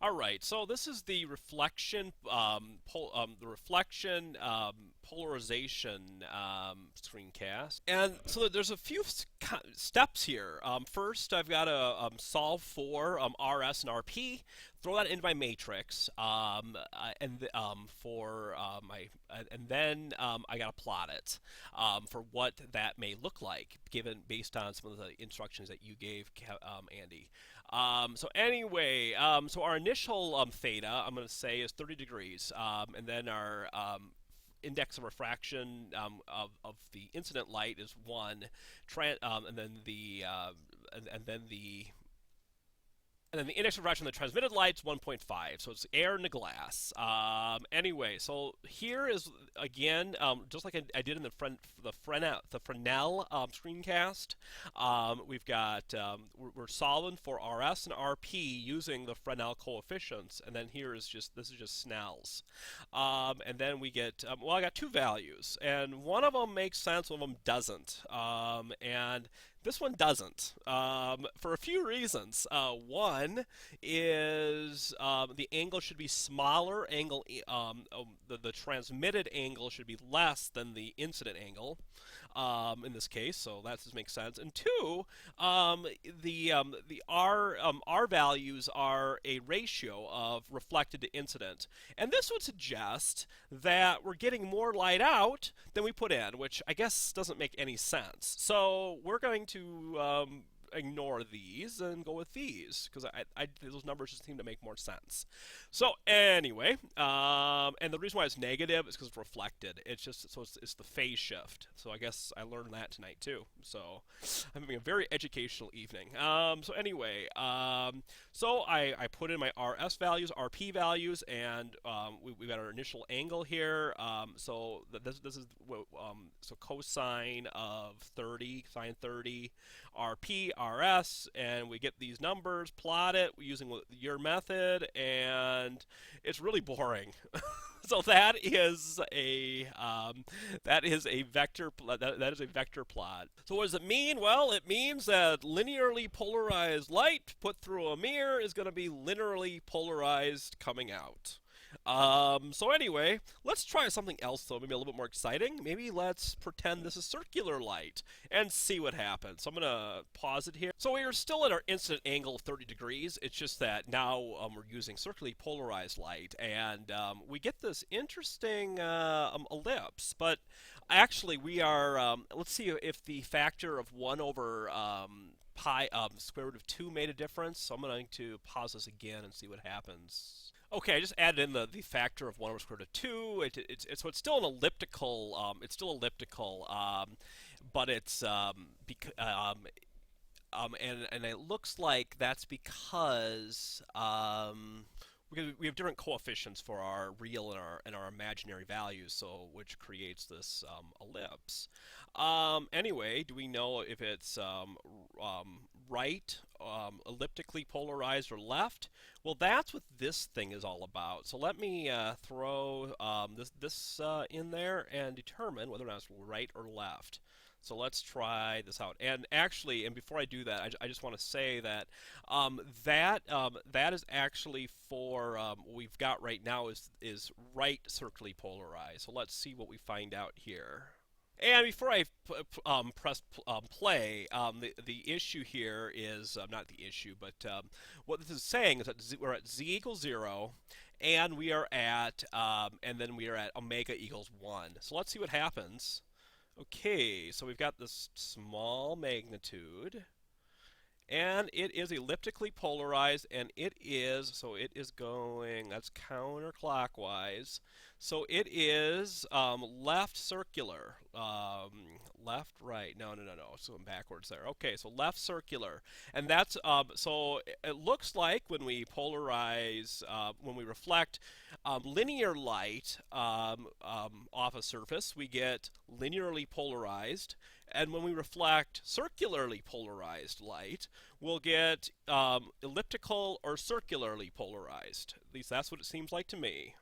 All right, so this is the reflection, polarization screencast, and so there's a few steps here. First, I've got to solve for RS and RP, throw that into my matrix, and then I got to plot it for what that may look like, given based on some of the instructions that you gave, Andy. So anyway, so our initial theta, I'm going to say, is 30 degrees, and then our index of refraction of the incident light is 1, and then and then the index of refraction of the transmitted light's 1.5, so it's air in the glass. Anyway, so here is again, just like I did in the Fresnel screencast. We've got we're solving for RS and RP using the Fresnel coefficients, and then here is this is just Snell's, and then we get well, I got two values, and one of them makes sense, one of them doesn't, and this one doesn't, for a few reasons. One is the angle should be smaller. The transmitted angle should be less than the incident angle in this case, so that just makes sense. And two, the R values are a ratio of reflected to incident, and this would suggest that we're getting more light out than we put in, which I guess doesn't make any sense. So we're going to ignore these and go with these because those numbers just seem to make more sense. So anyway, and the reason why it's negative is because it's reflected. It's just it's the phase shift. So I guess I learned that tonight too. So I'm having a very educational evening. So anyway, so I put in my RS values, RP values, and we got our initial angle here. So this is so cosine of 30, sine 30, RP, RS, and we get these numbers, plot it using your method, and it's really boring. So that is a vector that is a vector plot. So what does it mean? Well, it means that linearly polarized light put through a mirror is going to be linearly polarized coming out. So anyway, let's try something else though, maybe a little bit more exciting. Maybe let's pretend this is circular light and see what happens. So I'm going to pause it here. So we are still at our incident angle of 30 degrees. It's just that now we're using circularly polarized light, and we get this interesting ellipse. But actually we are, let's see if the factor of 1 over pi square root of 2 made a difference. So I'm going to pause this again and see what happens. Okay, I just added in the factor of 1 over square root of 2. So it's still an elliptical. It's still elliptical, but it's and it looks like that's because we have different coefficients for our real and our imaginary values, so which creates this ellipse. Anyway, do we know if it's right, elliptically polarized, or left? Well, that's what this thing is all about. So let me throw this in there and determine whether or not it's right or left. So let's try this out. And actually, and before I do that, I just want to say that that is actually for what we've got right now is right circularly polarized. So let's see what we find out here. And before I press play, the issue here is not the issue, but what this is saying is that we're at z equals 0, and we are at and then we are at omega equals 1. So let's see what happens. Okay, so we've got this small magnitude, and it is elliptically polarized, and it is going, that's counterclockwise, so it is left circular, left, right, no, so I'm backwards there. Okay, so left circular, and that's, so it looks like when we polarize, when we reflect linear light off a surface, we get linearly polarized, and when we reflect circularly polarized light, we'll get elliptical or circularly polarized. At least that's what it seems like to me.